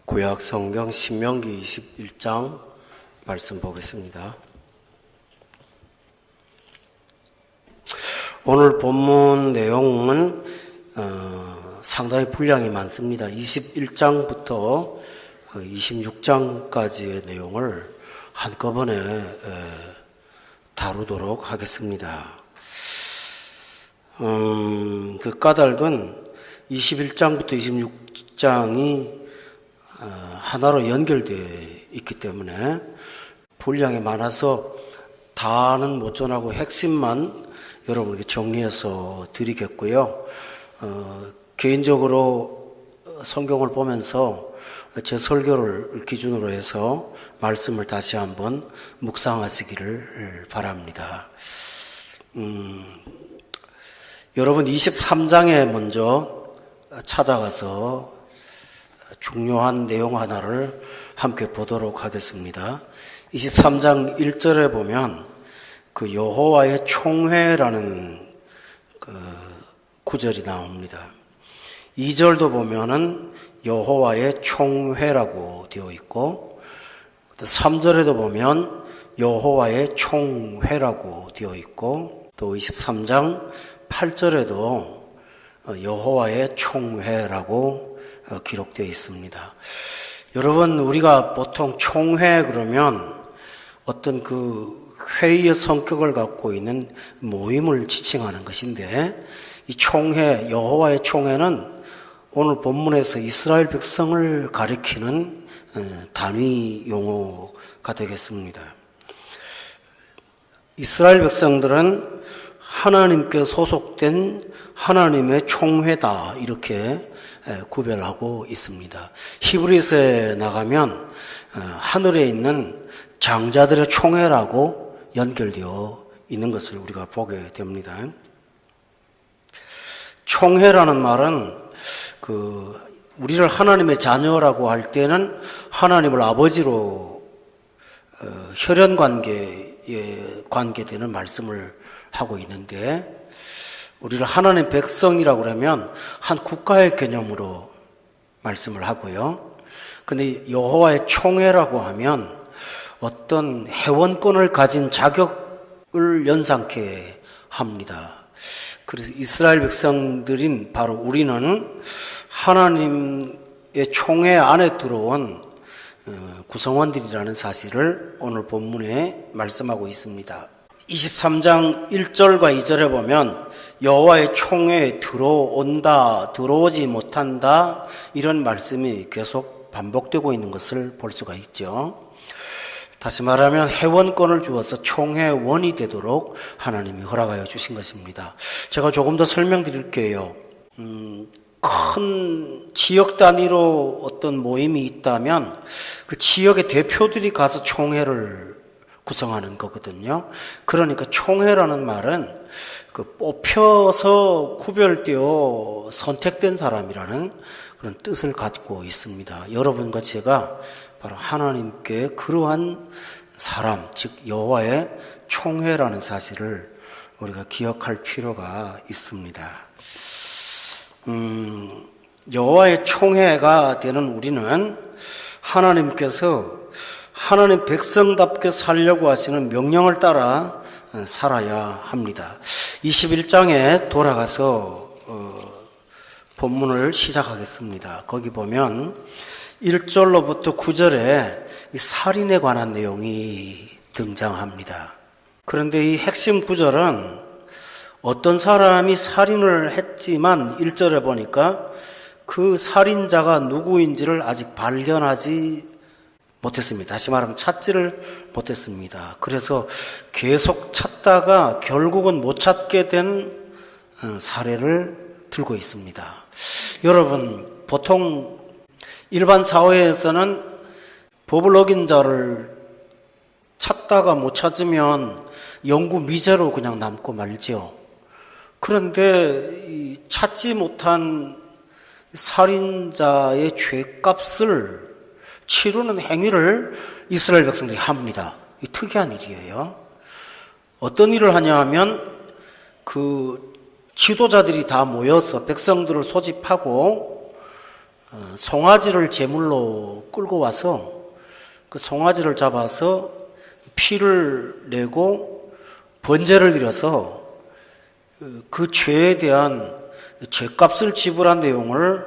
구약 성경 신명기 21장 말씀 보겠습니다. 오늘 본문 내용은 상당히 분량이 많습니다. 21장부터 26장까지의 내용을 한꺼번에 다루도록 하겠습니다. 그 까닭은 21장부터 26장이 하나로 연결되어 있기 때문에 분량이 많아서 다는 못 전하고 핵심만 여러분에게 정리해서 드리겠고요. 개인적으로 성경을 보면서 제 설교를 기준으로 해서 말씀을 다시 한번 묵상하시기를 바랍니다. 여러분 23장에 먼저 찾아가서 중요한 내용 하나를 함께 보도록 하겠습니다. 23장 1절에 보면 그 여호와의 총회라는 구절이 나옵니다. 2절도 보면은 여호와의 총회라고 되어 있고 3절에도 보면 여호와의 총회라고 되어 있고 또 23장 8절에도 여호와의 총회라고 기록되어 있습니다. 여러분, 우리가 보통 총회 그러면 어떤 그 회의의 성격을 갖고 있는 모임을 지칭하는 것인데, 이 총회, 여호와의 총회는 오늘 본문에서 이스라엘 백성을 가리키는 단위 용어가 되겠습니다. 이스라엘 백성들은 하나님께 소속된 하나님의 총회다, 이렇게 구별하고 있습니다. 히브리서에 나가면 하늘에 있는 장자들의 총회라고 연결되어 있는 것을 우리가 보게 됩니다. 총회라는 말은 우리를 하나님의 자녀라고 할 때는 하나님을 아버지로 혈연 관계에 관계되는 말씀을 하고 있는데, 우리를 하나님의 백성이라고 그러면 한 국가의 개념으로 말씀을 하고요. 그런데 여호와의 총회라고 하면 어떤 회원권을 가진 자격을 연상케 합니다. 그래서 이스라엘 백성들인 바로 우리는 하나님의 총회 안에 들어온 구성원들이라는 사실을 오늘 본문에 말씀하고 있습니다. 23장 1절과 2절에 보면 여호와의 총회에 들어온다, 들어오지 못한다, 이런 말씀이 계속 반복되고 있는 것을 볼 수가 있죠. 다시 말하면 회원권을 주어서 총회원이 되도록 하나님이 허락하여 주신 것입니다. 제가 조금 더 설명드릴게요. 큰 지역 단위로 어떤 모임이 있다면 그 지역의 대표들이 가서 총회를 구성하는 거거든요. 그러니까 총회라는 말은 뽑혀서 구별되어 선택된 사람이라는 그런 뜻을 갖고 있습니다. 여러분과 제가 바로 하나님께 그러한 사람, 즉 여호와의 총회라는 사실을 우리가 기억할 필요가 있습니다. 여호와의 총회가 되는 우리는 하나님께서 하나님 백성답게 살려고 하시는 명령을 따라 살아야 합니다. 21장에 돌아가서 본문을 시작하겠습니다. 거기 보면 1절로부터 9절에 이 살인에 관한 내용이 등장합니다. 그런데 이 핵심 구절은 어떤 사람이 살인을 했지만 1절에 보니까 그 살인자가 누구인지를 아직 발견하지 못했습니다. 다시 말하면 찾지를 못했습니다. 그래서 계속 찾다가 결국은 못 찾게 된 사례를 들고 있습니다. 여러분, 보통 일반 사회에서는 법을 어긴 자를 찾다가 못 찾으면 영구 미제로 그냥 남고 말죠. 그런데 찾지 못한 살인자의 죄값을 치르는 행위를 이스라엘 백성들이 합니다. 이 특이한 일이에요. 어떤 일을 하냐 하면 지도자들이 다 모여서 백성들을 소집하고 송아지를 제물로 끌고 와서 그 송아지를 잡아서 피를 내고 번제를 드려서 그 죄에 대한 죄값을 지불한 내용을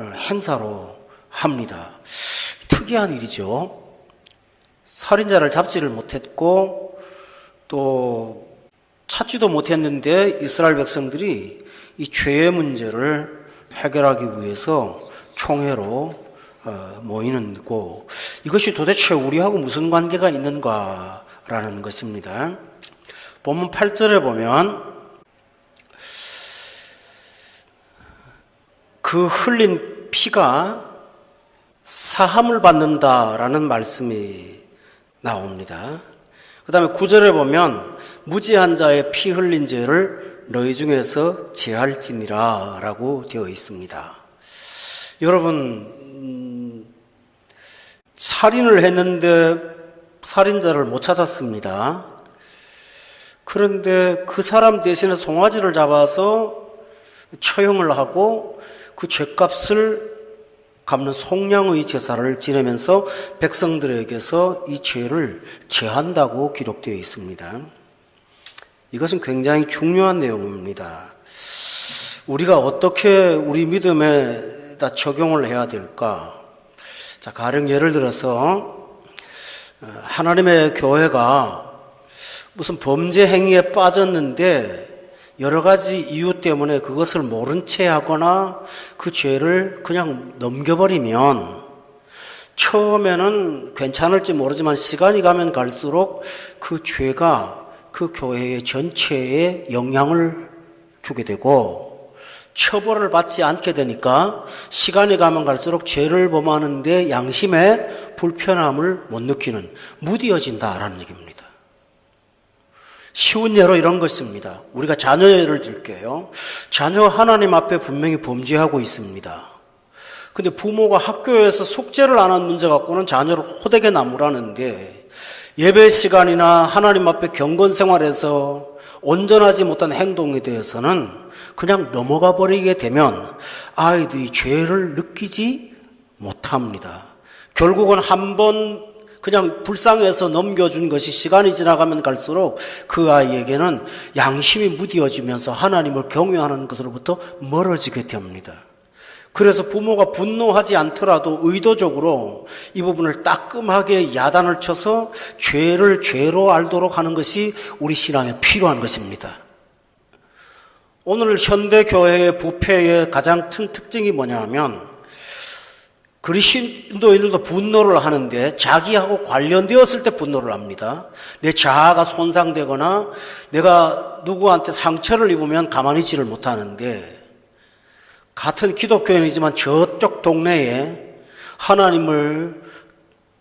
행사로 합니다. 특이한 일이죠. 살인자를 잡지를 못했고 또 찾지도 못했는데 이스라엘 백성들이 이 죄의 문제를 해결하기 위해서 총회로 모이는 거, 이것이 도대체 우리하고 무슨 관계가 있는가라는 것입니다. 본문 8절에 보면 그 흘린 피가 사함을 받는다라는 말씀이 나옵니다. 그 다음에 9절에 보면 무지한 자의 피 흘린 죄를 너희 중에서 제할지니라 라고 되어 있습니다. 여러분, 살인을 했는데 살인자를 못 찾았습니다. 그런데 그 사람 대신에 송아지를 잡아서 처형을 하고 그 죄값을 갚는 속량의 제사를 지내면서 백성들에게서 이 죄를 제한다고 기록되어 있습니다. 이것은 굉장히 중요한 내용입니다. 우리가 어떻게 우리 믿음에다 적용을 해야 될까? 자, 가령 예를 들어서 하나님의 교회가 무슨 범죄 행위에 빠졌는데 여러 가지 이유 때문에 그것을 모른 채 하거나 그 죄를 그냥 넘겨버리면 처음에는 괜찮을지 모르지만 시간이 가면 갈수록 그 죄가 그 교회의 전체에 영향을 주게 되고 처벌을 받지 않게 되니까 시간이 가면 갈수록 죄를 범하는데 양심의 불편함을 못 느끼는, 무뎌진다라는 얘기입니다. 쉬운 예로 이런 것입니다. 우리가 자녀 예를 들게요. 자녀 하나님 앞에 분명히 범죄하고 있습니다. 근데 부모가 학교에서 숙제를 안 한 문제 갖고는 자녀를 호되게 나무라는데 예배 시간이나 하나님 앞에 경건 생활에서 온전하지 못한 행동에 대해서는 그냥 넘어가 버리게 되면 아이들이 죄를 느끼지 못합니다. 결국은 한번 그냥 불쌍해서 넘겨준 것이 시간이 지나가면 갈수록 그 아이에게는 양심이 무뎌지면서 하나님을 경외하는 것으로부터 멀어지게 됩니다. 그래서 부모가 분노하지 않더라도 의도적으로 이 부분을 따끔하게 야단을 쳐서 죄를 죄로 알도록 하는 것이 우리 신앙에 필요한 것입니다. 오늘 현대교회의 부패의 가장 큰 특징이 뭐냐 하면 그리스도인들도 분노를 하는데 자기하고 관련되었을 때 분노를 합니다. 내 자아가 손상되거나 내가 누구한테 상처를 입으면 가만히 있지를 못하는데 같은 기독교인이지만 저쪽 동네에 하나님을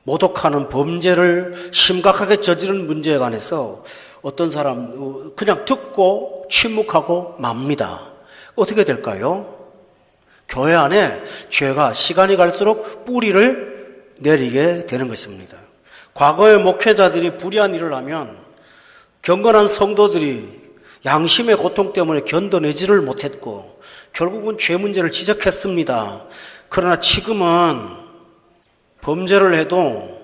모독하는 범죄를 심각하게 저지른 문제에 관해서 어떤 사람 그냥 듣고 침묵하고 맙니다. 어떻게 될까요? 교회 안에 죄가 시간이 갈수록 뿌리를 내리게 되는 것입니다. 과거의 목회자들이 불의한 일을 하면 경건한 성도들이 양심의 고통 때문에 견뎌내지를 못했고 결국은 죄 문제를 지적했습니다. 그러나 지금은 범죄를 해도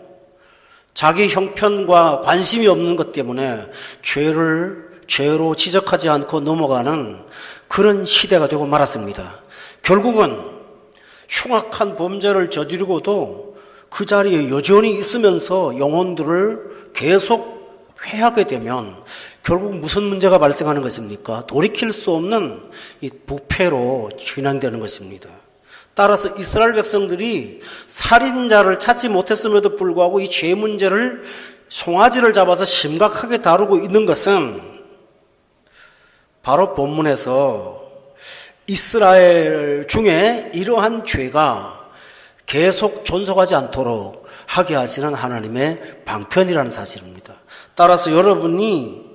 자기 형편과 관심이 없는 것 때문에 죄를 죄로 지적하지 않고 넘어가는 그런 시대가 되고 말았습니다. 결국은 흉악한 범죄를 저지르고도 그 자리에 여전히 있으면서 영혼들을 계속 회하게 되면 결국 무슨 문제가 발생하는 것입니까? 돌이킬 수 없는 이 부패로 진행되는 것입니다. 따라서 이스라엘 백성들이 살인자를 찾지 못했음에도 불구하고 이 죄 문제를 송아지를 잡아서 심각하게 다루고 있는 것은 바로 본문에서 이스라엘 중에 이러한 죄가 계속 존속하지 않도록 하게 하시는 하나님의 방편이라는 사실입니다. 따라서 여러분이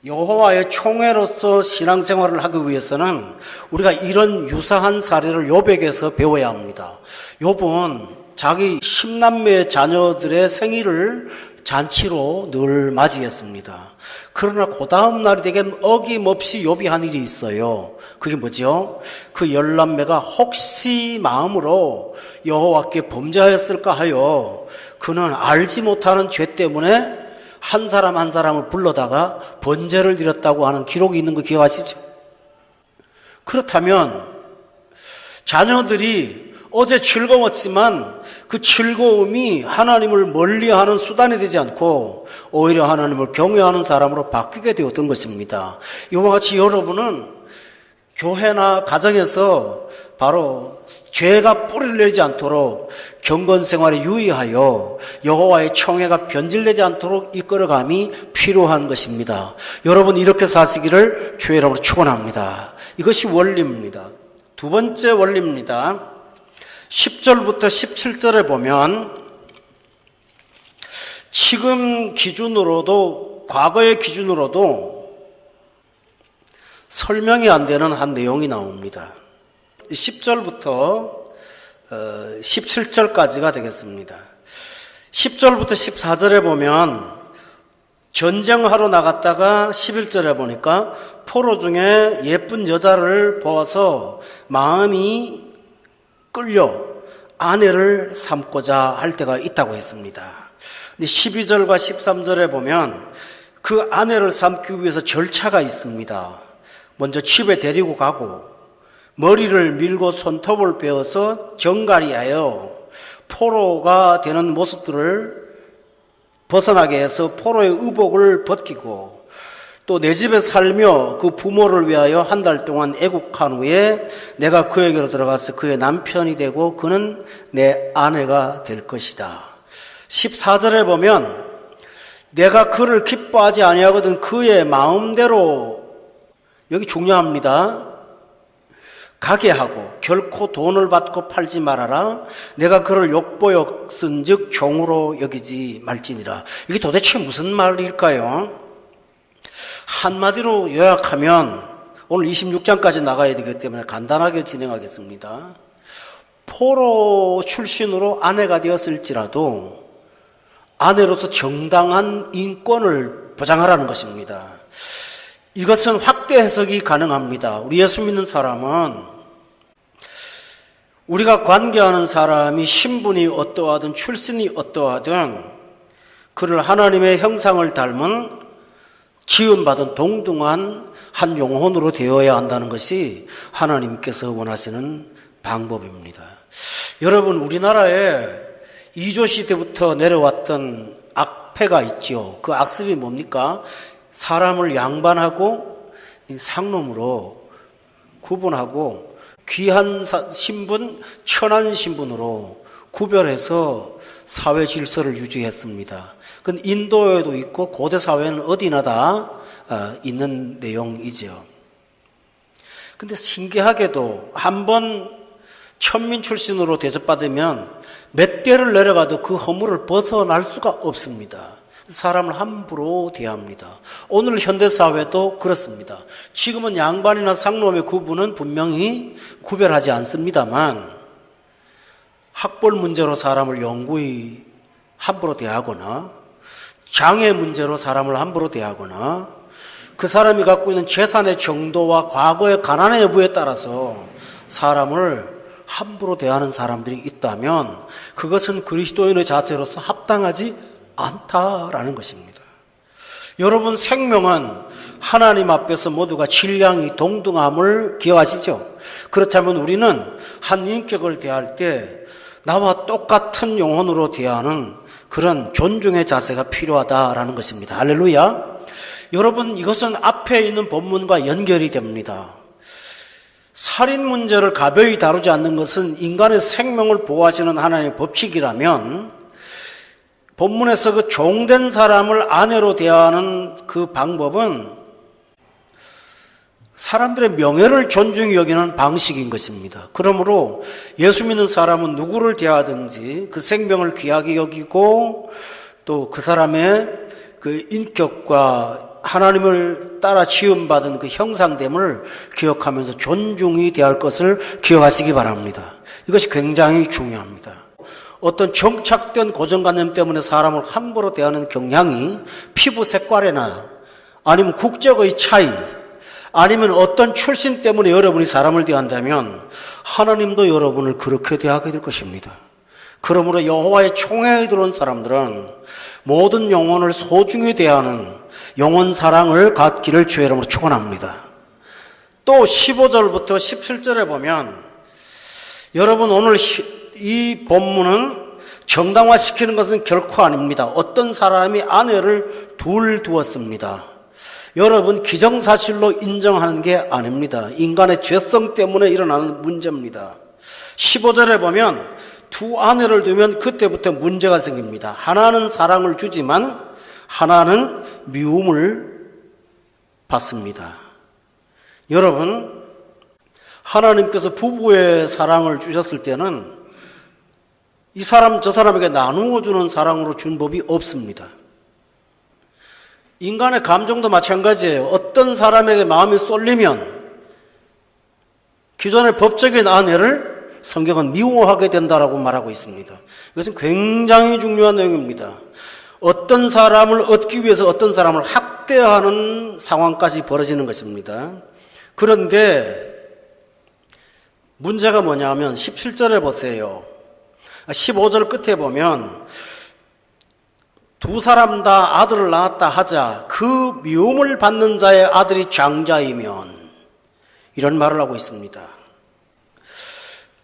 여호와의 총회로서 신앙생활을 하기 위해서는 우리가 이런 유사한 사례를 욥에게서 배워야 합니다. 욥은 자기 10남매의 자녀들의 생일을 잔치로 늘 맞이했습니다. 그러나 그 다음 날이 되면 어김없이 요비한 일이 있어요. 그게 뭐죠? 그 10남매가 혹시 마음으로 여호와께 범죄하였을까 하여 그는 알지 못하는 죄 때문에 한 사람 한 사람을 불러다가 번제를 드렸다고 하는 기록이 있는 거 기억하시죠? 그렇다면 자녀들이 어제 즐거웠지만 그 즐거움이 하나님을 멀리하는 수단이 되지 않고 오히려 하나님을 경외하는 사람으로 바뀌게 되었던 것입니다. 이와 같이 여러분은 교회나 가정에서 바로 죄가 뿌리를 내지 않도록 경건 생활에 유의하여 여호와의 청회가 변질되지 않도록 이끌어감이 필요한 것입니다. 여러분 이렇게 사시기를 주의 이름으로 축원합니다. 이것이 원리입니다. 두 번째 원리입니다. 10절부터 17절에 보면 지금 기준으로도 과거의 기준으로도 설명이 안 되는 한 내용이 나옵니다. 10절부터 17절까지가 되겠습니다. 10절부터 14절에 보면 전쟁하러 나갔다가 11절에 보니까 포로 중에 예쁜 여자를 보아서 마음이 끌려 아내를 삼고자 할 때가 있다고 했습니다. 근데 12절과 13절에 보면 그 아내를 삼기 위해서 절차가 있습니다. 먼저 집에 데리고 가고 머리를 밀고 손톱을 베어서 정갈이하여 포로가 되는 모습들을 벗어나게 해서 포로의 의복을 벗기고 또 내 집에 살며 그 부모를 위하여 한 달 동안 애국한 후에 내가 그에게로 들어가서 그의 남편이 되고 그는 내 아내가 될 것이다. 14절에 보면 내가 그를 기뻐하지 아니하거든 그의 마음대로, 여기 중요합니다. 가게 하고 결코 돈을 받고 팔지 말아라. 내가 그를 욕보역 쓴즉 종으로 여기지 말지니라. 이게 도대체 무슨 말일까요? 한마디로 요약하면 오늘 26장까지 나가야 되기 때문에 간단하게 진행하겠습니다. 포로 출신으로 아내가 되었을지라도 아내로서 정당한 인권을 보장하라는 것입니다. 이것은 확대 해석이 가능합니다. 우리 예수 믿는 사람은 우리가 관계하는 사람이 신분이 어떠하든 출신이 어떠하든 그를 하나님의 형상을 닮은 지음받은 동등한 한 영혼으로 되어야 한다는 것이 하나님께서 원하시는 방법입니다. 여러분, 우리나라에 이조 시대부터 내려왔던 악패가 있죠. 그 악습이 뭡니까? 사람을 양반하고 상놈으로 구분하고 귀한 신분, 천한 신분으로 구별해서 사회 질서를 유지했습니다. 그건 인도에도 있고 고대 사회는 어디나 다 있는 내용이죠. 근데 신기하게도 한번 천민 출신으로 대접받으면 몇 대를 내려가도 그 허물을 벗어날 수가 없습니다. 사람을 함부로 대합니다. 오늘 현대사회도 그렇습니다. 지금은 양반이나 상놈의 구분은 분명히 구별하지 않습니다만 학벌 문제로 사람을 영구히 함부로 대하거나 장애 문제로 사람을 함부로 대하거나 그 사람이 갖고 있는 재산의 정도와 과거의 가난의 여부에 따라서 사람을 함부로 대하는 사람들이 있다면 그것은 그리스도인의 자세로서 합당하지 않다라는 것입니다. 여러분, 생명은 하나님 앞에서 모두가 질량이 동등함을 기억하시죠? 그렇다면 우리는 한 인격을 대할 때 나와 똑같은 영혼으로 대하는 그런 존중의 자세가 필요하다라는 것입니다. 할렐루야. 여러분, 이것은 앞에 있는 본문과 연결이 됩니다. 살인 문제를 가벼이 다루지 않는 것은 인간의 생명을 보호하시는 하나님의 법칙이라면 본문에서 그 종된 사람을 아내로 대하는 그 방법은 사람들의 명예를 존중히 여기는 방식인 것입니다. 그러므로 예수 믿는 사람은 누구를 대하든지 그 생명을 귀하게 여기고 또 그 사람의 그 인격과 하나님을 따라 지음받은 그 형상됨을 기억하면서 존중히 대할 것을 기억하시기 바랍니다. 이것이 굉장히 중요합니다. 어떤 정착된 고정관념 때문에 사람을 함부로 대하는 경향이 피부 색깔이나 아니면 국적의 차이 아니면 어떤 출신 때문에 여러분이 사람을 대한다면 하나님도 여러분을 그렇게 대하게 될 것입니다. 그러므로 여호와의 총회에 들어온 사람들은 모든 영혼을 소중히 대하는 영혼 사랑을 갖기를 주의 이름으로 축원합니다. 또 15절부터 17절에 보면 여러분 오늘 이 본문은 정당화시키는 것은 결코 아닙니다. 어떤 사람이 아내를 둘 두었습니다. 여러분 기정사실로 인정하는 게 아닙니다. 인간의 죄성 때문에 일어나는 문제입니다. 15절에 보면 두 아내를 두면 그때부터 문제가 생깁니다. 하나는 사랑을 주지만 하나는 미움을 받습니다. 여러분 하나님께서 부부의 사랑을 주셨을 때는 이 사람 저 사람에게 나누어 주는 사랑으로 준 법이 없습니다. 인간의 감정도 마찬가지예요. 어떤 사람에게 마음이 쏠리면 기존의 법적인 아내를 성경은 미워하게 된다라고 말하고 있습니다. 이것은 굉장히 중요한 내용입니다. 어떤 사람을 얻기 위해서 어떤 사람을 학대하는 상황까지 벌어지는 것입니다. 그런데 문제가 뭐냐면 17절에 보세요. 15절 끝에 보면 두 사람 다 아들을 낳았다 하자 그 미움을 받는 자의 아들이 장자이면 이런 말을 하고 있습니다.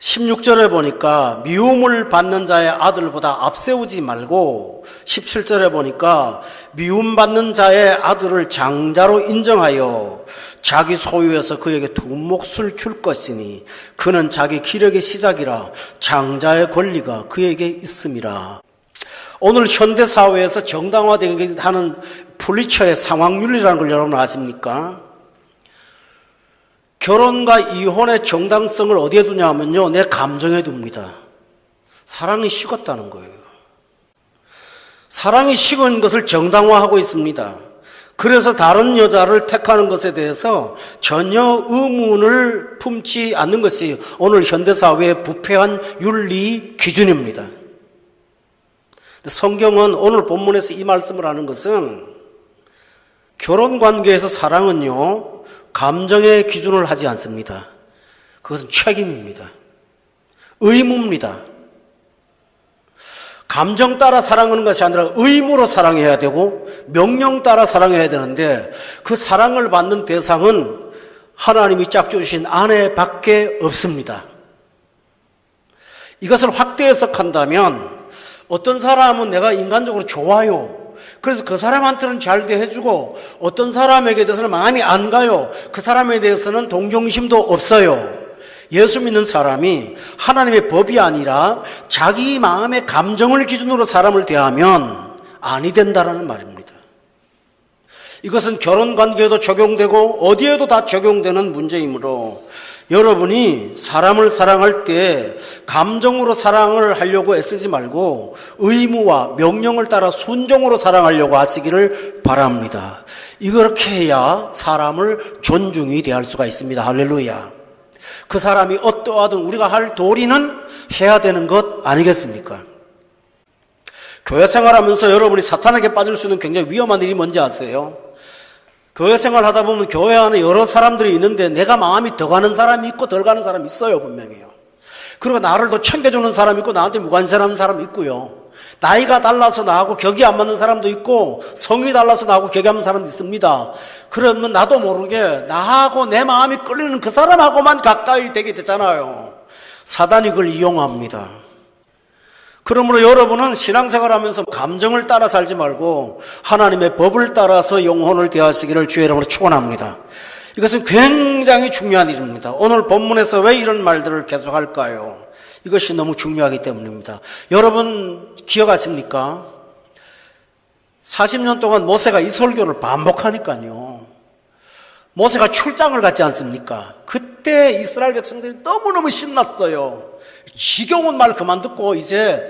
16절에 보니까 미움을 받는 자의 아들보다 앞세우지 말고 17절에 보니까 미움받는 자의 아들을 장자로 인정하여 자기 소유에서 그에게 두 몫을 줄 것이니 그는 자기 기력의 시작이라 장자의 권리가 그에게 있음이라. 오늘 현대사회에서 정당화되게 하는 풀리처의 상황윤리라는 걸 여러분 아십니까? 결혼과 이혼의 정당성을 어디에 두냐 하면요, 내 감정에 둡니다. 사랑이 식었다는 거예요. 사랑이 식은 것을 정당화하고 있습니다. 그래서 다른 여자를 택하는 것에 대해서 전혀 의문을 품지 않는 것이 오늘 현대사회의 부패한 윤리 기준입니다. 성경은 오늘 본문에서 이 말씀을 하는 것은 결혼관계에서 사랑은요, 감정의 기준을 하지 않습니다. 그것은 책임입니다. 의무입니다. 감정 따라 사랑하는 것이 아니라 의무로 사랑해야 되고 명령 따라 사랑해야 되는데 그 사랑을 받는 대상은 하나님이 짝주신 아내밖에 없습니다. 이것을 확대 해석한다면 어떤 사람은 내가 인간적으로 좋아요. 그래서 그 사람한테는 잘 대해주고 어떤 사람에게 대해서는 마음이 안 가요. 그 사람에 대해서는 동정심도 없어요. 예수 믿는 사람이 하나님의 법이 아니라 자기 마음의 감정을 기준으로 사람을 대하면 아니 된다라는 말입니다. 이것은 결혼관계에도 적용되고 어디에도 다 적용되는 문제이므로 여러분이 사람을 사랑할 때 감정으로 사랑을 하려고 애쓰지 말고 의무와 명령을 따라 순종으로 사랑하려고 하시기를 바랍니다. 이렇게 해야 사람을 존중히 대할 수가 있습니다. 할렐루야. 그 사람이 어떠하든 우리가 할 도리는 해야 되는 것 아니겠습니까? 교회 생활하면서 여러분이 사탄에게 빠질 수 있는 굉장히 위험한 일이 뭔지 아세요? 교회 생활 하다 보면 교회 안에 여러 사람들이 있는데 내가 마음이 더 가는 사람이 있고 덜 가는 사람이 있어요, 분명히요. 그리고 나를 더 챙겨주는 사람이 있고 나한테 무관심한 사람이 있고요. 나이가 달라서 나하고 격이 안 맞는 사람도 있고 성이 달라서 나하고 격이 안 맞는 사람도 있습니다. 그러면 나도 모르게 나하고 내 마음이 끌리는 그 사람하고만 가까이 되게 되잖아요. 사단이 그걸 이용합니다. 그러므로 여러분은 신앙생활하면서 감정을 따라 살지 말고 하나님의 법을 따라서 영혼을 대하시기를 주의 이름으로 축원합니다. 이것은 굉장히 중요한 일입니다. 오늘 본문에서 왜 이런 말들을 계속할까요? 이것이 너무 중요하기 때문입니다. 여러분 기억하십니까? 40년 동안 모세가 이 설교를 반복하니까요. 모세가 출장을 갔지 않습니까? 그때 이스라엘 백성들이 너무너무 신났어요. 지겨운 말 그만 듣고 이제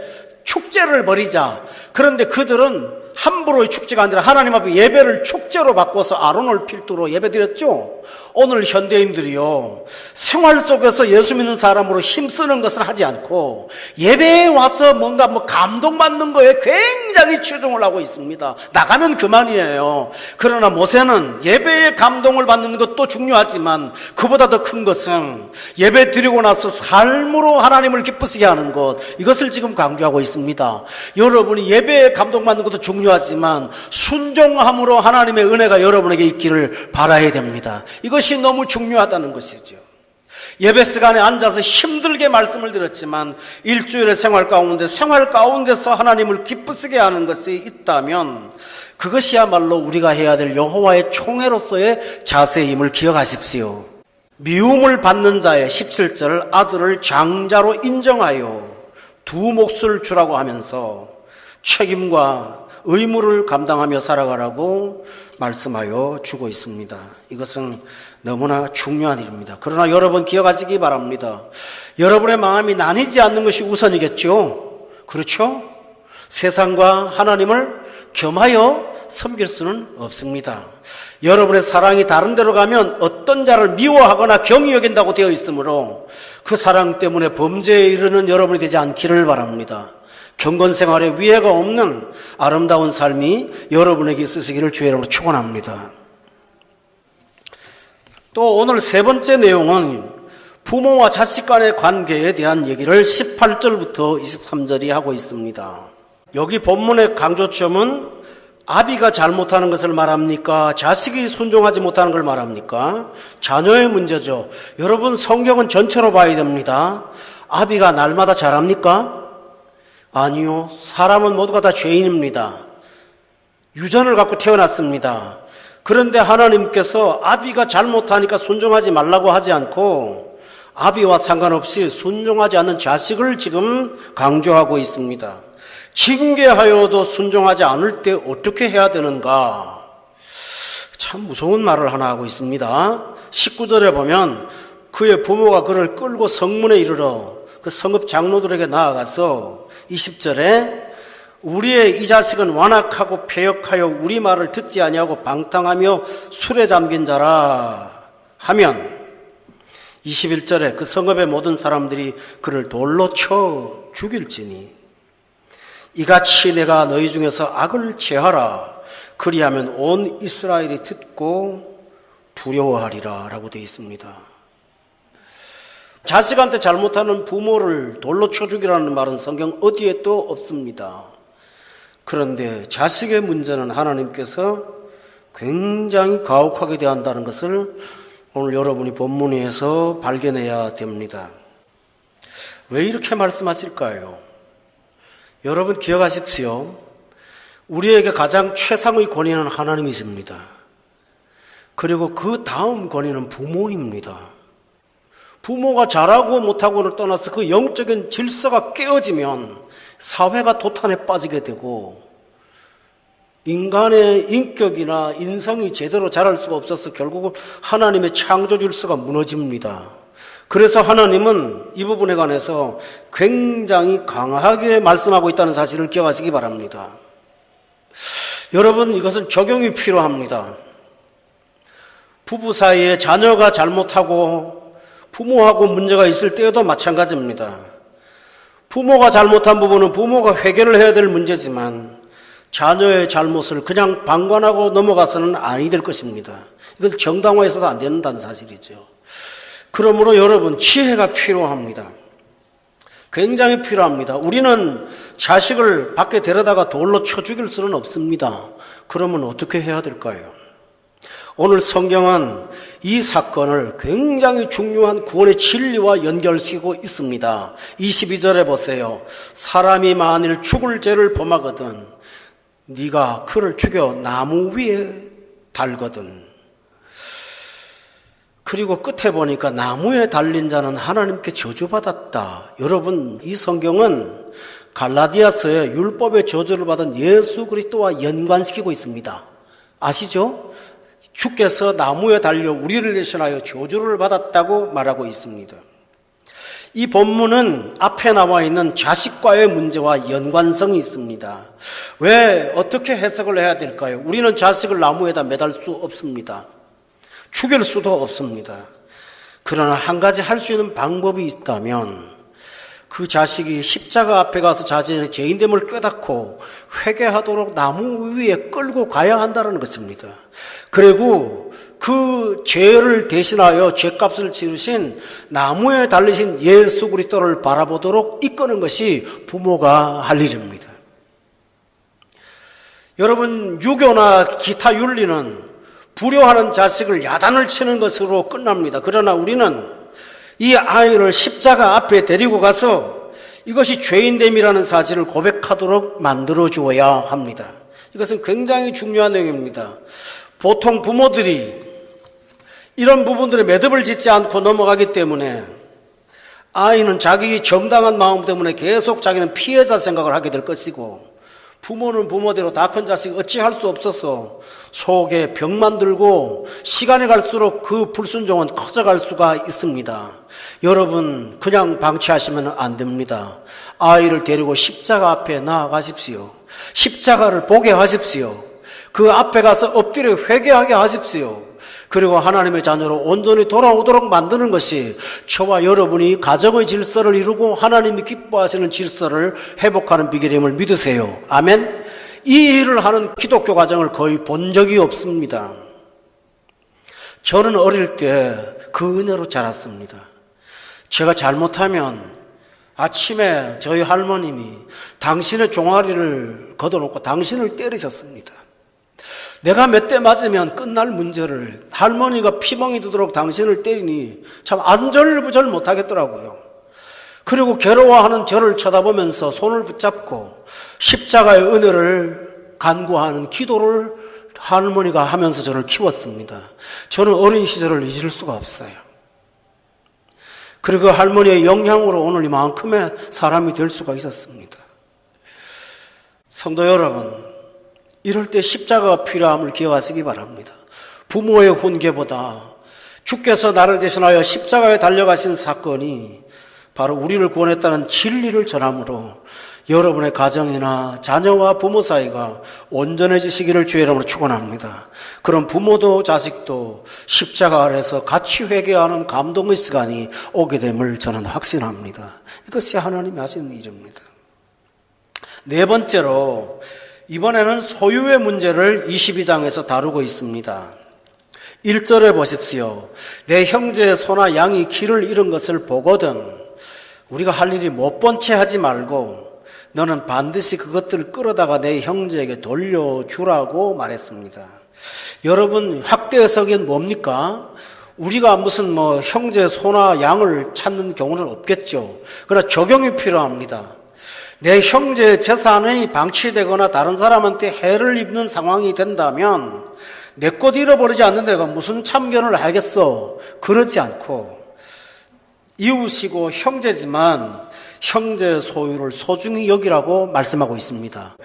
축제를 벌이자. 그런데 그들은 함부로의 축제가 아니라 하나님 앞에 예배를 축제로 바꿔서 아론을 필두로 예배드렸죠. 오늘 현대인들이요, 생활 속에서 예수 믿는 사람으로 힘쓰는 것을 하지 않고 예배에 와서 뭔가 감동받는 거에 굉장히 치중을 하고 있습니다. 나가면 그만이에요. 그러나 모세는 예배에 감동을 받는 것도 중요하지만 그보다 더 큰 것은 예배 드리고 나서 삶으로 하나님을 기쁘시게 하는 것, 이것을 지금 강조하고 있습니다. 여러분이 예배에 감동받는 것도 중요하지만 순종함으로 하나님의 은혜가 여러분에게 있기를 바라야 됩니다. 이것이 너무 중요하다는 것이죠. 예배 시간에 앉아서 힘들게 말씀을 드렸지만 일주일의 생활 가운데서 하나님을 기쁘시게 하는 것이 있다면 그것이야말로 우리가 해야 될 여호와의 총회로서의 자세임을 기억하십시오. 미움을 받는 자의 17절, 아들을 장자로 인정하여 두 몫을 주라고 하면서 책임과 의무를 감당하며 살아가라고 말씀하여 주고 있습니다. 이것은 너무나 중요한 일입니다. 그러나 여러분 기억하시기 바랍니다. 여러분의 마음이 나뉘지 않는 것이 우선이겠죠. 그렇죠? 세상과 하나님을 겸하여 섬길 수는 없습니다. 여러분의 사랑이 다른 데로 가면 어떤 자를 미워하거나 경히 여긴다고 되어 있으므로 그 사랑 때문에 범죄에 이르는 여러분이 되지 않기를 바랍니다. 경건생활에 위해가 없는 아름다운 삶이 여러분에게 있으시기를 주의 이름으로 축원합니다. 또 오늘 세 번째 내용은 부모와 자식 간의 관계에 대한 얘기를 18절부터 23절이 하고 있습니다. 여기 본문의 강조점은 아비가 잘못하는 것을 말합니까? 자식이 순종하지 못하는 걸 말합니까? 자녀의 문제죠. 여러분 성경은 전체로 봐야 됩니다. 아비가 날마다 잘합니까? 아니요. 사람은 모두가 다 죄인입니다. 유전을 갖고 태어났습니다. 그런데 하나님께서 아비가 잘못하니까 순종하지 말라고 하지 않고 아비와 상관없이 순종하지 않는 자식을 지금 강조하고 있습니다. 징계하여도 순종하지 않을 때 어떻게 해야 되는가? 참 무서운 말을 하나 하고 있습니다. 19절에 보면 그의 부모가 그를 끌고 성문에 이르러 그 성읍 장로들에게 나아가서 20절에 우리의 이 자식은 완악하고 패역하여 우리 말을 듣지 아니하고 방탕하며 술에 잠긴 자라 하면 21절에 그 성읍의 모든 사람들이 그를 돌로 쳐 죽일지니 이같이 내가 너희 중에서 악을 제하라 그리하면 온 이스라엘이 듣고 두려워하리라 라고 되어 있습니다. 자식한테 잘못하는 부모를 돌로 쳐 죽이라는 말은 성경 어디에 또 없습니다. 그런데 자식의 문제는 하나님께서 굉장히 가혹하게 대한다는 것을 오늘 여러분이 본문에서 발견해야 됩니다. 왜 이렇게 말씀하실까요? 여러분 기억하십시오. 우리에게 가장 최상의 권위는 하나님이십니다. 그리고 그 다음 권위는 부모입니다. 부모가 잘하고 못하고를 떠나서 그 영적인 질서가 깨어지면 사회가 도탄에 빠지게 되고 인간의 인격이나 인성이 제대로 자랄 수가 없어서 결국은 하나님의 창조 질서가 무너집니다. 그래서 하나님은 이 부분에 관해서 굉장히 강하게 말씀하고 있다는 사실을 기억하시기 바랍니다. 여러분 이것은 적용이 필요합니다. 부부 사이에 자녀가 잘못하고 부모하고 문제가 있을 때에도 마찬가지입니다. 부모가 잘못한 부분은 부모가 해결을 해야 될 문제지만 자녀의 잘못을 그냥 방관하고 넘어가서는 아니 될 것입니다. 이것을 정당화해서도 안 된다는 사실이죠. 그러므로 여러분 지혜가 필요합니다. 굉장히 필요합니다. 우리는 자식을 밖에 데려다가 돌로 쳐 죽일 수는 없습니다. 그러면 어떻게 해야 될까요? 오늘 성경은 이 사건을 굉장히 중요한 구원의 진리와 연결시키고 있습니다. 22절에 보세요. 사람이 만일 죽을 죄를 범하거든 네가 그를 죽여 나무 위에 달거든. 그리고 끝에 보니까 나무에 달린 자는 하나님께 저주받았다. 여러분 이 성경은 갈라디아서의 율법의 저주를 받은 예수 그리스도와 연관시키고 있습니다. 아시죠? 주께서 나무에 달려 우리를 대신하여 저주를 받았다고 말하고 있습니다. 이 본문은 앞에 나와 있는 자식과의 문제와 연관성이 있습니다. 왜 어떻게 해석을 해야 될까요? 우리는 자식을 나무에다 매달 수 없습니다. 죽일 수도 없습니다. 그러나 한 가지 할 수 있는 방법이 있다면 그 자식이 십자가 앞에 가서 자신의 죄인됨을 깨닫고 회개하도록 나무 위에 끌고 가야 한다는 것입니다. 그리고 그 죄를 대신하여 죄값을 치르신 나무에 달리신 예수 그리스도를 바라보도록 이끄는 것이 부모가 할 일입니다. 여러분, 유교나 기타 윤리는 불효하는 자식을 야단을 치는 것으로 끝납니다. 그러나 우리는 이 아이를 십자가 앞에 데리고 가서 이것이 죄인됨이라는 사실을 고백하도록 만들어 주어야 합니다. 이것은 굉장히 중요한 내용입니다. 보통 부모들이 이런 부분들에 매듭을 짓지 않고 넘어가기 때문에 아이는 자기 정당한 마음 때문에 계속 자기는 피해자 생각을 하게 될 것이고, 부모는 부모대로 다 큰 자식 어찌할 수 없어서 속에 병만 들고 시간이 갈수록 그 불순종은 커져갈 수가 있습니다. 여러분, 그냥 방치하시면 안 됩니다. 아이를 데리고 십자가 앞에 나아가십시오. 십자가를 보게 하십시오. 그 앞에 가서 엎드려 회개하게 하십시오. 그리고 하나님의 자녀로 온전히 돌아오도록 만드는 것이 저와 여러분이 가정의 질서를 이루고 하나님이 기뻐하시는 질서를 회복하는 비결임을 믿으세요. 아멘. 이 일을 하는 기독교 가정을 거의 본 적이 없습니다. 저는 어릴 때 그 은혜로 자랐습니다. 제가 잘못하면 아침에 저희 할머님이 당신의 종아리를 걷어놓고 당신을 때리셨습니다. 내가 몇 대 맞으면 끝날 문제를 할머니가 피멍이 드도록 당신을 때리니 참 안절부절 못하겠더라고요. 그리고 괴로워하는 저를 쳐다보면서 손을 붙잡고 십자가의 은혜를 간구하는 기도를 할머니가 하면서 저를 키웠습니다. 저는 어린 시절을 잊을 수가 없어요. 그리고 할머니의 영향으로 오늘 이만큼의 사람이 될 수가 있었습니다. 성도 여러분, 이럴 때 십자가가 필요함을 기억하시기 바랍니다. 부모의 훈계보다 주께서 나를 대신하여 십자가에 달려가신 사건이 바로 우리를 구원했다는 진리를 전함으로 여러분의 가정이나 자녀와 부모 사이가 온전해지시기를 주의 이름으로 축원합니다. 그럼 부모도 자식도 십자가 아래서 같이 회개하는 감동의 시간이 오게 됨을 저는 확신합니다. 이것이 하나님이 하시는 일입니다. 네 번째로, 이번에는 소유의 문제를 22장에서 다루고 있습니다. 1절에 보십시오. 내 형제의 소나 양이 길을 잃은 것을 보거든 우리가 할 일이 못 본 채 하지 말고 너는 반드시 그것들을 끌어다가 내 형제에게 돌려주라고 말했습니다. 여러분, 학대 해석이 뭡니까? 우리가 무슨 형제 소나 양을 찾는 경우는 없겠죠. 그러나 적용이 필요합니다. 내 형제의 재산이 방치되거나 다른 사람한테 해를 입는 상황이 된다면 내 것 잃어버리지 않는 내가 무슨 참견을 하겠어? 그러지 않고 이웃이고 형제지만 형제의 소유를 소중히 여기라고 말씀하고 있습니다.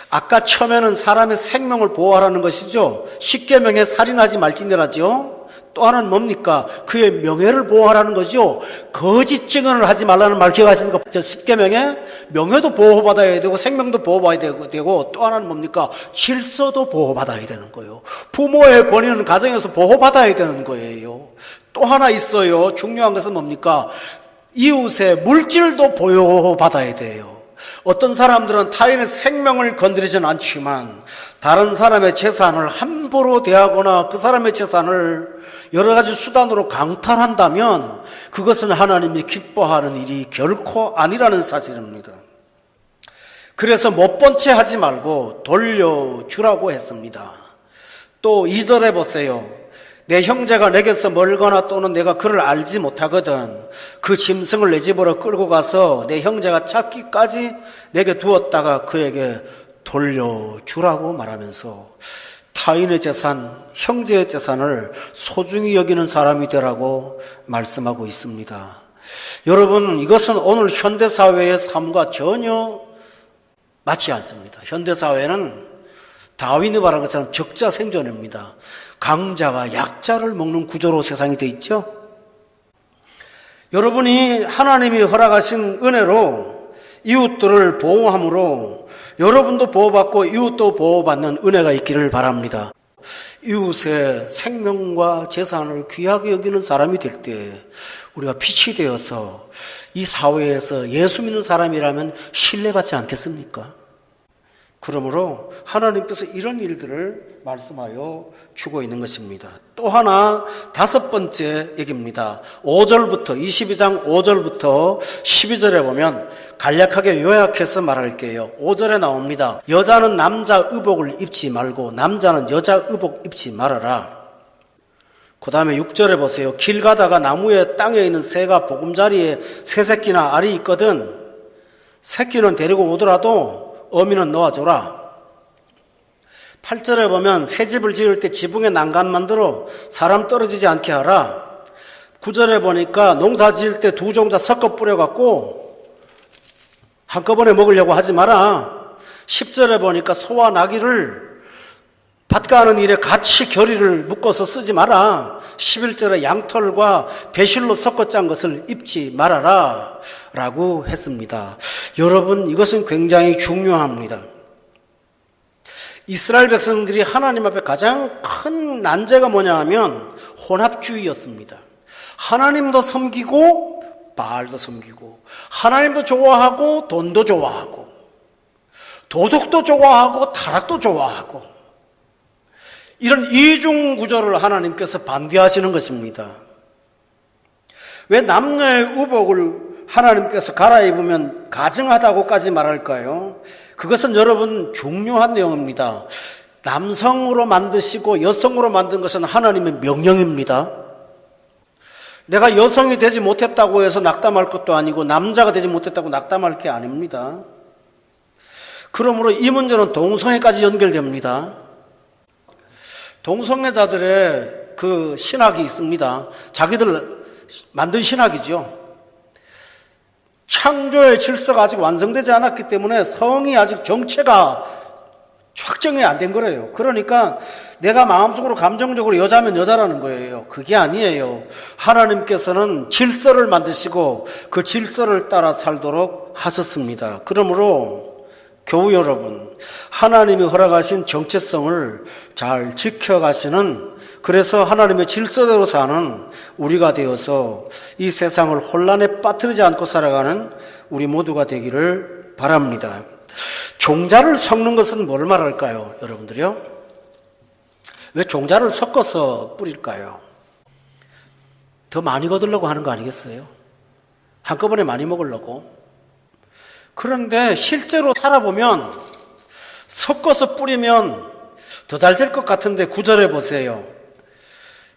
아까 처음에는 사람의 생명을 보호하라는 것이죠. 십계명에 살인하지 말지니라죠. 또 하나는 뭡니까? 그의 명예를 보호하라는 거죠. 거짓 증언을 하지 말라는 말 기억하십니까? 십계명에 명예도 보호받아야 되고 생명도 보호받아야 되고 또 하나는 뭡니까? 질서도 보호받아야 되는 거예요. 부모의 권위는 가정에서 보호받아야 되는 거예요. 또 하나 있어요. 중요한 것은 뭡니까? 이웃의 물질도 보호받아야 돼요. 어떤 사람들은 타인의 생명을 건드리지는 않지만 다른 사람의 재산을 함부로 대하거나 그 사람의 재산을 여러 가지 수단으로 강탈한다면 그것은 하나님이 기뻐하는 일이 결코 아니라는 사실입니다. 그래서 못 본 채 하지 말고 돌려주라고 했습니다. 또 2절에 보세요. 내 형제가 내게서 멀거나 또는 내가 그를 알지 못하거든 그 짐승을 내 집으로 끌고 가서 내 형제가 찾기까지 내게 두었다가 그에게 돌려주라고 말하면서 타인의 재산, 형제의 재산을 소중히 여기는 사람이 되라고 말씀하고 있습니다. 여러분, 이것은 오늘 현대사회의 삶과 전혀 맞지 않습니다. 현대사회는 다윈이 말한 것처럼 적자 생존입니다. 강자가 약자를 먹는 구조로 세상이 되어 있죠. 여러분이 하나님이 허락하신 은혜로 이웃들을 보호함으로 여러분도 보호받고 이웃도 보호받는 은혜가 있기를 바랍니다. 이웃의 생명과 재산을 귀하게 여기는 사람이 될 때 우리가 빛이 되어서 이 사회에서 예수 믿는 사람이라면 신뢰받지 않겠습니까? 그러므로 하나님께서 이런 일들을 말씀하여 주고 있는 것입니다. 또 하나 5번째 얘기입니다. 5절부터 22장 5절부터 12절에 보면 간략하게 요약해서 말할게요. 5절에 나옵니다. 여자는 남자 의복을 입지 말고 남자는 여자 의복 입지 말아라. 그 다음에 6절에 보세요. 길 가다가 나무에 땅에 있는 새가 보금자리에 새 새끼나 알이 있거든 새끼는 데리고 오더라도 어미는 놓아줘라. 8절에 보면 새 집을 지을 때 지붕에 난간 만들어 사람 떨어지지 않게 하라. 9절에 보니까 농사 지을 때 두 종자 섞어 뿌려갖고 한꺼번에 먹으려고 하지 마라. 10절에 보니까 소와 나귀를 밭가는 일에 같이 겨리를 묶어서 쓰지 마라. 11절에 양털과 배실로 섞어 짠 것을 입지 말아라 라고 했습니다. 여러분, 이것은 굉장히 중요합니다. 이스라엘 백성들이 하나님 앞에 가장 큰 난제가 뭐냐 하면 혼합주의였습니다. 하나님도 섬기고 바알도 섬기고, 하나님도 좋아하고 돈도 좋아하고, 도덕도 좋아하고 타락도 좋아하고, 이런 이중 구조를 하나님께서 반대하시는 것입니다. 왜 남녀의 의복을 하나님께서 갈아입으면 가증하다고까지 말할까요? 그것은 여러분 중요한 내용입니다. 남성으로 만드시고 여성으로 만든 것은 하나님의 명령입니다. 내가 여성이 되지 못했다고 해서 낙담할 것도 아니고 남자가 되지 못했다고 낙담할 게 아닙니다. 그러므로 이 문제는 동성애까지 연결됩니다. 동성애자들의 그 신학이 있습니다. 자기들 만든 신학이죠. 창조의 질서가 아직 완성되지 않았기 때문에 성이 아직 정체가 확정이 안 된 거래요. 그러니까 내가 마음속으로 감정적으로 여자면 여자라는 거예요. 그게 아니에요. 하나님께서는 질서를 만드시고 그 질서를 따라 살도록 하셨습니다. 그러므로 교우 여러분, 하나님이 허락하신 정체성을 잘 지켜가시는, 그래서 하나님의 질서대로 사는 우리가 되어서 이 세상을 혼란에 빠뜨리지 않고 살아가는 우리 모두가 되기를 바랍니다. 종자를 섞는 것은 뭘 말할까요, 여러분들이요? 왜 종자를 섞어서 뿌릴까요? 더 많이 거두려고 하는 거 아니겠어요? 한꺼번에 많이 먹으려고. 그런데 실제로 살아보면 섞어서 뿌리면 더 잘 될 것 같은데 9절에 보세요.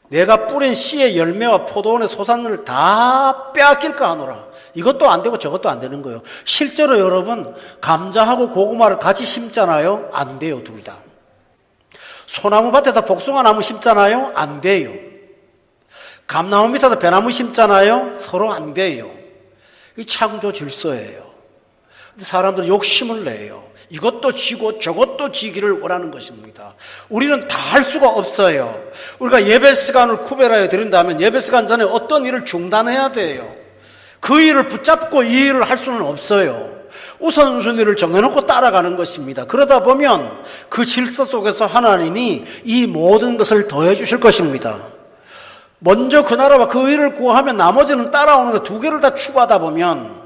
내가 뿌린 씨의 열매와 포도원의 소산을 다 빼앗길까 하노라. 이것도 안 되고 저것도 안 되는 거예요. 실제로 여러분, 감자하고 고구마를 같이 심잖아요. 안 돼요, 둘 다. 소나무 밭에다 복숭아 나무 심잖아요. 안 돼요. 감나무 밑에다 배나무 심잖아요. 서로 안 돼요. 이 창조 질서예요. 근데 사람들은 욕심을 내요. 이것도 지고 저것도 지기를 원하는 것입니다. 우리는 다 할 수가 없어요. 우리가 예배 시간을 구별하여 드린다면 예배 시간 전에 어떤 일을 중단해야 돼요. 그 일을 붙잡고 이 일을 할 수는 없어요. 우선순위를 정해놓고 따라가는 것입니다. 그러다 보면 그 질서 속에서 하나님이 이 모든 것을 더해 주실 것입니다. 먼저 그 나라와 그 일을 구하면 나머지는 따라오는 거 두 개를 다 추구하다 보면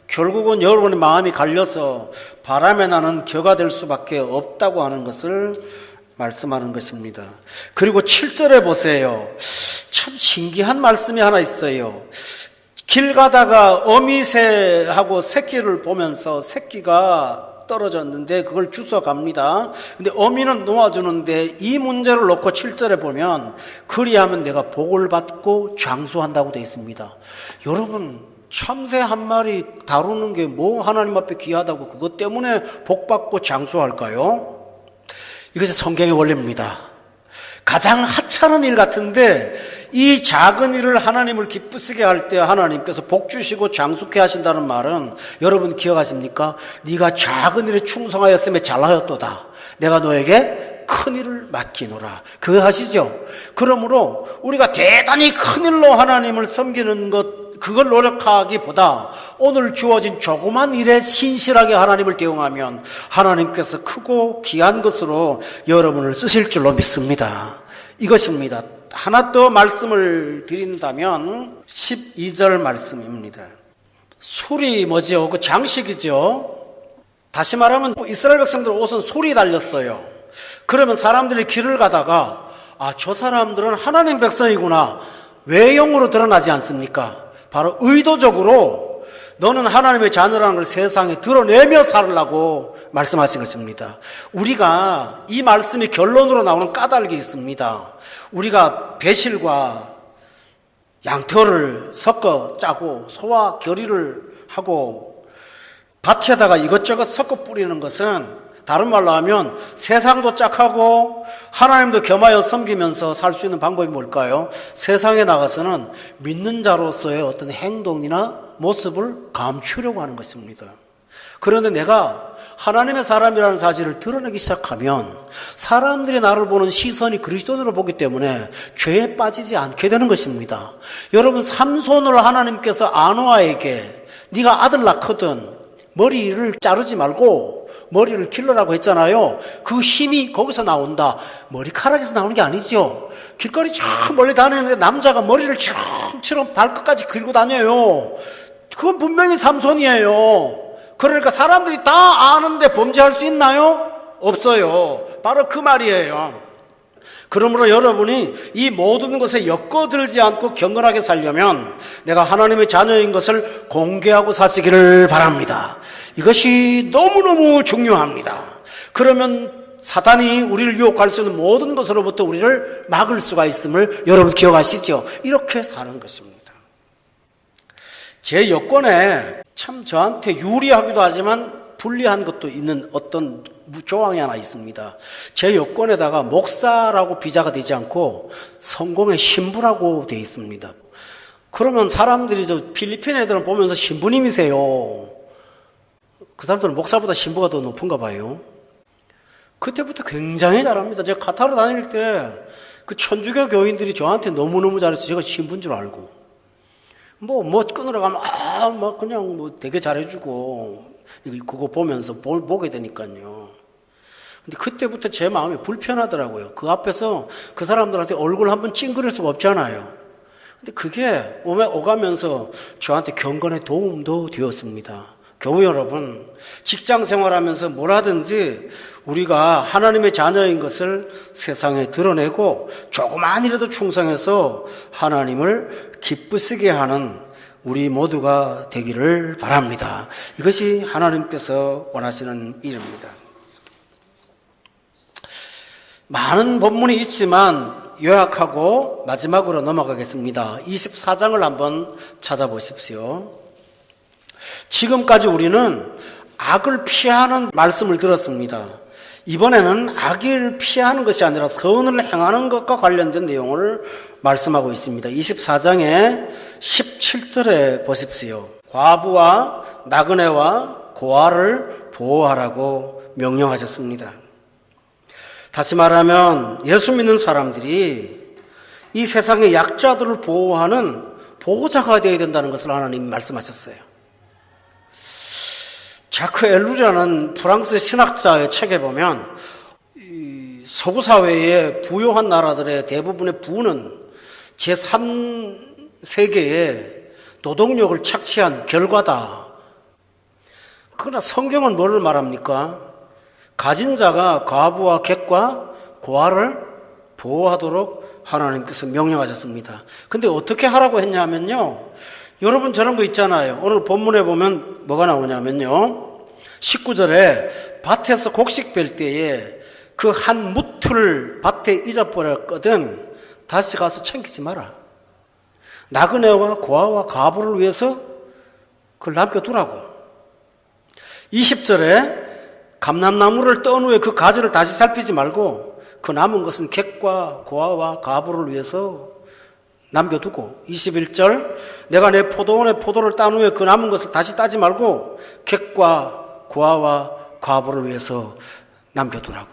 결국은 여러분의 마음이 갈려서 바람에 나는 겨가 될 수밖에 없다고 하는 것을 말씀하는 것입니다. 그리고 7절에 보세요. 참 신기한 말씀이 하나 있어요. 길 가다가 어미새하고 새끼를 보면서 새끼가 떨어졌는데 그걸 주워갑니다. 근데 어미는 놓아주는데 이 문제를 놓고 7절에 보면 그리하면 내가 복을 받고 장수한다고 되어 있습니다. 여러분, 참새 한 마리 다루는 게 뭐 하나님 앞에 귀하다고 그것 때문에 복받고 장수할까요? 이것이 성경의 원리입니다. 가장 하찮은 일 같은데 이 작은 일을 하나님을 기쁘시게 할 때 하나님께서 복 주시고 장수케 하신다는 말은 여러분 기억하십니까? 네가 작은 일에 충성하였음에 잘하였도다. 내가 너에게 큰 일을 맡기노라. 그거 하시죠? 그러므로 우리가 대단히 큰 일로 하나님을 섬기는 것 그걸 노력하기보다 오늘 주어진 조그만 일에 신실하게 하나님을 대응하면 하나님께서 크고 귀한 것으로 여러분을 쓰실 줄로 믿습니다. 이것입니다. 하나 더 말씀을 드린다면 12절 말씀입니다. 술이 뭐죠? 그 장식이죠. 다시 말하면 이스라엘 백성들 옷은 솔이 달렸어요. 그러면 사람들이 길을 가다가 저 사람들은 하나님 백성이구나. 외형으로 드러나지 않습니까? 바로 의도적으로 너는 하나님의 자녀라는 걸 세상에 드러내며 살으라고 말씀하신 것입니다. 우리가 이 말씀이 결론으로 나오는 까닭이 있습니다. 우리가 배실과 양털을 섞어 짜고 소와 결의를 하고 밭에다가 이것저것 섞어 뿌리는 것은 다른 말로 하면 세상도 짝하고 하나님도 겸하여 섬기면서 살 수 있는 방법이 뭘까요? 세상에 나가서는 믿는 자로서의 어떤 행동이나 모습을 감추려고 하는 것입니다. 그런데 내가 하나님의 사람이라는 사실을 드러내기 시작하면 사람들이 나를 보는 시선이 그리스도인으로 보기 때문에 죄에 빠지지 않게 되는 것입니다. 여러분, 삼손을 하나님께서 아노아에게 네가 아들 낳거든 머리를 자르지 말고 머리를 길러라고 했잖아요. 그 힘이 거기서 나온다. 머리카락에서 나오는 게 아니죠. 길거리 저 멀리 다니는데 남자가 머리를 처럼 발끝까지 길고 다녀요. 그건 분명히 삼손이에요. 그러니까 사람들이 다 아는데 범죄할 수 있나요? 없어요. 바로 그 말이에요. 그러므로 여러분이 이 모든 것에 엮어들지 않고 경건하게 살려면 내가 하나님의 자녀인 것을 공개하고 사시기를 바랍니다. 이것이 너무너무 중요합니다. 그러면 사단이 우리를 유혹할 수 있는 모든 것으로부터 우리를 막을 수가 있음을 여러분 기억하시죠? 이렇게 사는 것입니다. 제 여권에 참 저한테 유리하기도 하지만 불리한 것도 있는 어떤 조항이 하나 있습니다. 제 여권에다가 목사라고 비자가 되지 않고 성공의 신부라고 되어 있습니다. 그러면 사람들이 저 필리핀 애들은 보면서 신부님이세요. 그 사람들은 목사보다 신부가 더 높은가 봐요. 그때부터 굉장히 잘합니다. 제가 카타르 다닐 때 그 천주교 교인들이 저한테 너무너무 잘해서 제가 신부인 줄 알고 뭐 끊으러 가면 그냥 되게 잘해주고 그거 보면서 보게 되니까요. 근데 그때부터 제 마음이 불편하더라고요. 그 앞에서 그 사람들한테 얼굴 한번 찡그릴 수가 없잖아요. 근데 그게 오가면서 저한테 경건에 도움도 되었습니다. 교우 여러분, 직장 생활하면서 뭘 하든지 우리가 하나님의 자녀인 것을 세상에 드러내고 조그만이라도 충성해서 하나님을 기쁘시게 하는 우리 모두가 되기를 바랍니다. 이것이 하나님께서 원하시는 일입니다. 많은 본문이 있지만 요약하고 마지막으로 넘어가겠습니다. 24장을 한번 찾아보십시오. 지금까지 우리는 악을 피하는 말씀을 들었습니다. 이번에는 악을 피하는 것이 아니라 선을 행하는 것과 관련된 내용을 말씀하고 있습니다. 24장의 17절에 보십시오. 과부와 나그네와 고아를 보호하라고 명령하셨습니다. 다시 말하면 예수 믿는 사람들이 이 세상의 약자들을 보호하는 보호자가 되어야 된다는 것을 하나님이 말씀하셨어요. 자크 엘룰이라는 프랑스 신학자의 책에 보면 서구 사회의 부유한 나라들의 대부분의 부는 제3세계에 노동력을 착취한 결과다. 그러나 성경은 뭐를 말합니까? 가진 자가 과부와 객과 고아를 보호하도록 하나님께서 명령하셨습니다. 근데 어떻게 하라고 했냐면요. 여러분 저런 거 있잖아요. 오늘 본문에 보면 뭐가 나오냐면요. 19절에 밭에서 곡식 벨 때에 그 한 무틀을 밭에 잊어버렸거든 다시 가서 챙기지 마라. 나그네와 고아와 과부를 위해서 그걸 남겨두라고. 20절에 감람나무를 떤 후에 그 가지를 다시 살피지 말고 그 남은 것은 객과 고아와 과부를 위해서 남겨두고 21절 내가 내 포도원에 포도를 딴 후에 그 남은 것을 다시 따지 말고 객과 고아와 과부를 위해서 남겨두라고.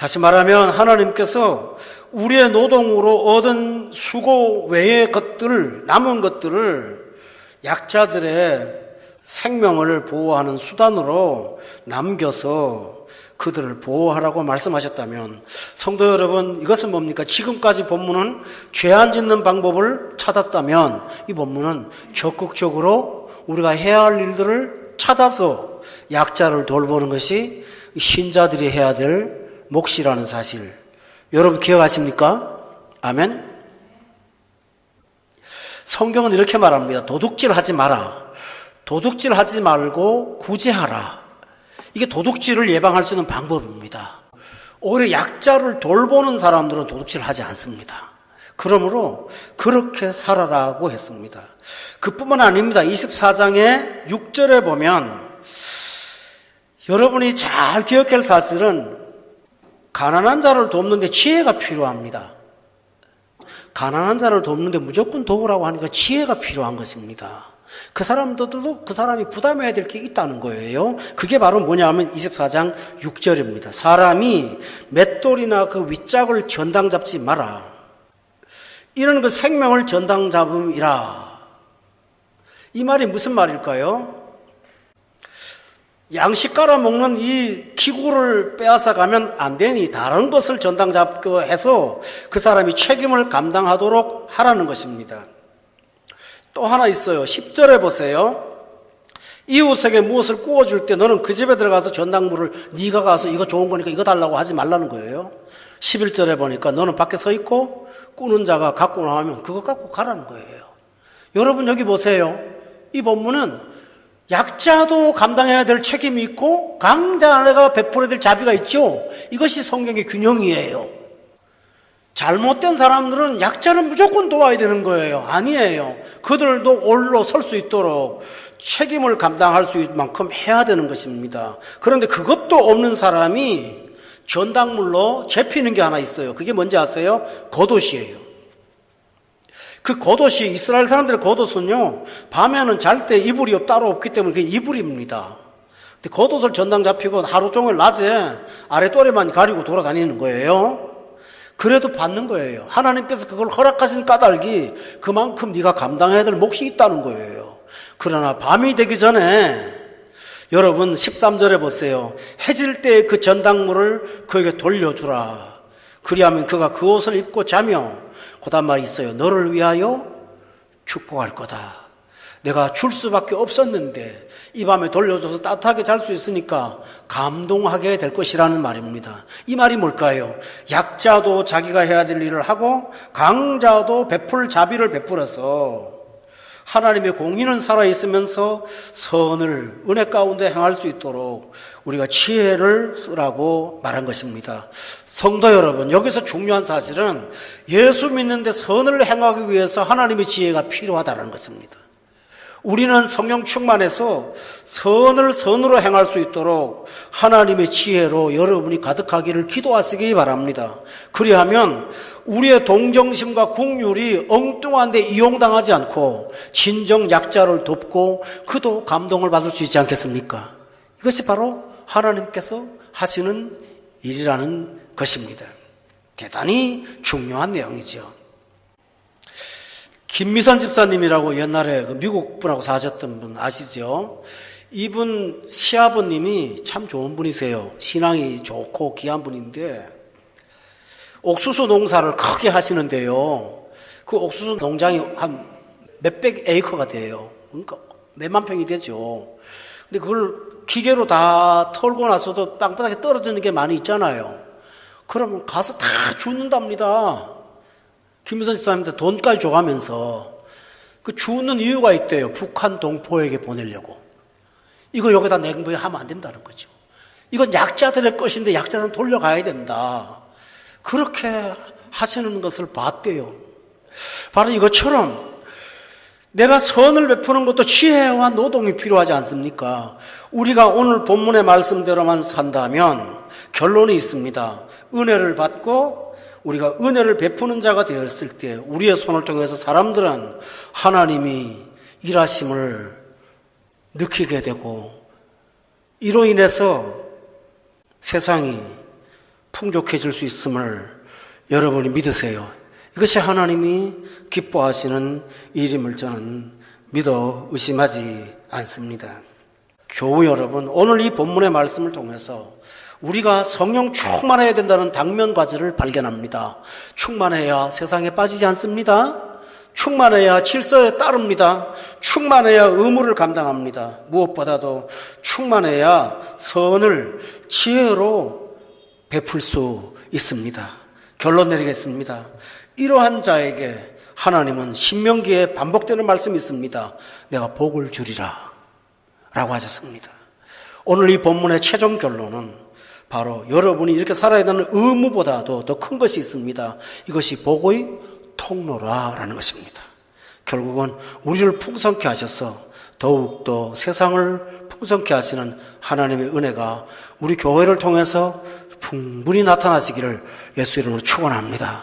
다시 말하면 하나님께서 우리의 노동으로 얻은 수고 외의 것들, 남은 것들을 약자들의 생명을 보호하는 수단으로 남겨서 그들을 보호하라고 말씀하셨다면, 성도 여러분, 이것은 뭡니까? 지금까지 본문은 죄 안 짓는 방법을 찾았다면 이 본문은 적극적으로 우리가 해야 할 일들을 찾아서 약자를 돌보는 것이 신자들이 해야 될 몫이라는 사실, 여러분 기억하십니까? 아멘. 성경은 이렇게 말합니다. 도둑질하지 마라. 도둑질하지 말고 구제하라. 이게 도둑질을 예방할 수 있는 방법입니다. 오히려 약자를 돌보는 사람들은 도둑질하지 않습니다. 그러므로 그렇게 살아라고 했습니다. 그뿐만 아닙니다. 24장의 6절에 보면 여러분이 잘 기억할 사실은 가난한 자를 돕는데 지혜가 필요합니다. 가난한 자를 돕는데 무조건 도우라고 하니까 지혜가 필요한 것입니다. 그 사람들도 그 사람이 부담해야 될 게 있다는 거예요. 그게 바로 뭐냐면 24장 6절입니다. 사람이 맷돌이나 그 윗짝을 전당 잡지 마라. 이는 그 생명을 전당 잡음이라. 이 말이 무슨 말일까요? 양식 깔아먹는 이 기구를 빼앗아 가면 안 되니 다른 것을 전당 잡고 해서 그 사람이 책임을 감당하도록 하라는 것입니다. 또 하나 있어요. 10절에 보세요. 이웃에게 무엇을 구워줄 때 너는 그 집에 들어가서 전당물을 네가 가서 이거 좋은 거니까 이거 달라고 하지 말라는 거예요. 11절에 보니까 너는 밖에 서 있고 꾸는 자가 갖고 나오면 그거 갖고 가라는 거예요. 여러분 여기 보세요. 이 본문은 약자도 감당해야 될 책임이 있고 강자가 베풀어야 될 자비가 있죠. 이것이 성경의 균형이에요. 잘못된 사람들은 약자는 무조건 도와야 되는 거예요. 아니에요. 그들도 홀로 설 수 있도록 책임을 감당할 수 있을 만큼 해야 되는 것입니다. 그런데 그것도 없는 사람이 전당물로 잡히는 게 하나 있어요. 그게 뭔지 아세요? 겉옷이에요. 그 겉옷이, 이스라엘 사람들의 겉옷은요, 밤에는 잘 때 이불이 따로 없기 때문에 그게 이불입니다. 근데 겉옷을 전당 잡히고 하루 종일 낮에 아랫도리만 가리고 돌아다니는 거예요. 그래도 받는 거예요. 하나님께서 그걸 허락하신 까닭이 그만큼 네가 감당해야 될 몫이 있다는 거예요. 그러나 밤이 되기 전에 여러분 13절에 보세요. 해질 때 그 전당물을 그에게 돌려주라. 그리하면 그가 그 옷을 입고 자며, 그다음 말이 있어요. 너를 위하여 축복할 거다. 내가 줄 수밖에 없었는데 이 밤에 돌려줘서 따뜻하게 잘 수 있으니까 감동하게 될 것이라는 말입니다. 이 말이 뭘까요? 약자도 자기가 해야 될 일을 하고 강자도 베풀 자비를 베풀어서 하나님의 공의는 살아있으면서 선을 은혜 가운데 행할 수 있도록 우리가 지혜를 쓰라고 말한 것입니다. 성도 여러분, 여기서 중요한 사실은 예수 믿는데 선을 행하기 위해서 하나님의 지혜가 필요하다는 것입니다. 우리는 성령 충만해서 선을 선으로 행할 수 있도록 하나님의 지혜로 여러분이 가득하기를 기도하시기 바랍니다. 그리하면 우리의 동정심과 긍휼이 엉뚱한데 이용당하지 않고 진정 약자를 돕고 그도 감동을 받을 수 있지 않겠습니까? 이것이 바로 하나님께서 하시는 일이라는 것입니다. 대단히 중요한 내용이죠. 김미선 집사님이라고 옛날에 그 미국 분하고 사셨던 분 아시죠? 이분 시아버님이 참 좋은 분이세요. 신앙이 좋고 귀한 분인데 옥수수 농사를 크게 하시는데요. 그 옥수수 농장이 한 몇백 에이커가 돼요. 그러니까 몇만 평이 되죠. 근데 그걸 기계로 다 털고 나서도 땅바닥에 떨어지는 게 많이 있잖아요. 그러면 가서 다 죽는답니다. 김미선 집사님한테 돈까지 줘가면서 그 주는 이유가 있대요. 북한 동포에게 보내려고. 이거 여기다 냉부하면 안 된다는 거죠. 이건 약자들의 것인데 약자는 돌려가야 된다. 그렇게 하시는 것을 봤대요. 바로 이것처럼 내가 선을 베푸는 것도 지혜와 노동이 필요하지 않습니까? 우리가 오늘 본문의 말씀대로만 산다면 결론이 있습니다. 은혜를 받고 우리가 은혜를 베푸는 자가 되었을 때 우리의 손을 통해서 사람들은 하나님이 일하심을 느끼게 되고 이로 인해서 세상이 풍족해질 수 있음을 여러분이 믿으세요. 이것이 하나님이 기뻐하시는 일임을 저는 믿어 의심하지 않습니다. 교우 여러분, 오늘 이 본문의 말씀을 통해서 우리가 성령 충만해야 된다는 당면 과제를 발견합니다. 충만해야 세상에 빠지지 않습니다. 충만해야 질서에 따릅니다. 충만해야 의무를 감당합니다. 무엇보다도 충만해야 선을 지혜로 베풀 수 있습니다. 결론 내리겠습니다. 이러한 자에게 하나님은 신명기에 반복되는 말씀이 있습니다. 내가 복을 주리라 라고 하셨습니다. 오늘 이 본문의 최종 결론은 바로 여러분이 이렇게 살아야 되는 의무보다도 더 큰 것이 있습니다. 이것이 복의 통로라는 것입니다. 결국은 우리를 풍성케 하셔서 더욱더 세상을 풍성케 하시는 하나님의 은혜가 우리 교회를 통해서 충분히 나타나시기를 예수 이름으로 축원합니다.